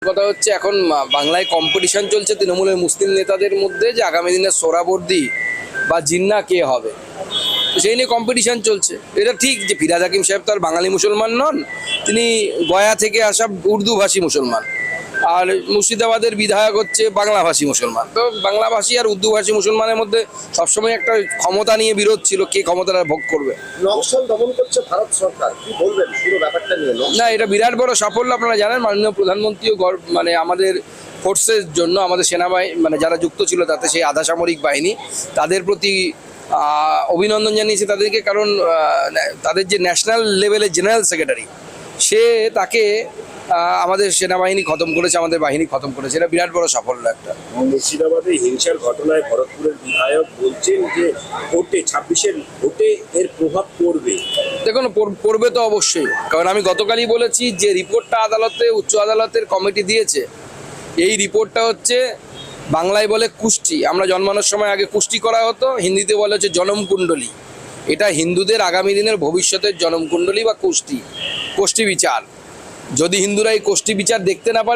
কথা হচ্ছে এখন বাংলায় কম্পিটিশন চলছে তৃণমূলের মুসলিম নেতাদের মধ্যে যে আগামী দিনে সোহরাবর্দী বা জিন্না কে হবে, তো সেই নিয়ে কম্পিটিশন চলছে। এটা ঠিক যে ফিরহাদ হাকিম সাহেব তো আর বাঙালি মুসলমান নন, তিনি গয়া থেকে আসা উর্দুভাষী মুসলমান, আর মুর্শিদাবাদের বিধায়ক হচ্ছে বাংলাভাষী মুসলমান। তো বাংলাভাষী আর উর্দুভাষী মুসলমানের মধ্যে সবসময় একটা ক্ষমতা নিয়ে বিরোধ ছিল, কে ক্ষমতাটা ভোগ করবে। নকশাল দমন করছে ভারত সরকার, কি বলবেন পুরো ব্যাপারটা নিয়ে? না, এটা বিরাট বড় সাফল্য। আপনারা জানেন মাননীয় প্রধানমন্ত্রীও মানে আমাদের ফোর্সের জন্য, আমাদের সেনাবাহিনী মানে যারা যুক্ত ছিল তাতে সেই আধা সামরিক বাহিনী, তাদের প্রতি অভিনন্দন জানিয়েছে তাদেরকে, কারণ তাদের যে ন্যাশনাল লেভেলের জেনারেল সেক্রেটারি, সে তাকে আমাদের সেনাবাহিনী খতম করেছে, আমাদের বাহিনী খতম করেছে। এটা বিরাট বড় সাফল্য একটা। মুর্শিদাবাদে হিংসার ঘটনায় ভরতপুরের বিধায়ক বলছেন যে ভোটে 26-এর ভোটে এর প্রভাব পড়বে। দেখুন, পড়বে তো অবশ্যই, কারণ আমি গতকালই বলেছি যে রিপোর্টটা আদালতে, উচ্চ আদালতের কমিটি দিয়েছে, এই রিপোর্টটা হচ্ছে বাংলায় বলে কুষ্টি, আমরা জন্মানোর সময় আগে কুষ্টি করা হতো, হিন্দিতে বলে হচ্ছে জনমকুণ্ডলী। এটা হিন্দুদের আগামী দিনের ভবিষ্যতের জনমকুণ্ডলী বা কুষ্টি বিচার। যদি হিন্দুরা এই কোষ্ঠী বিচার দেখতে না পারে,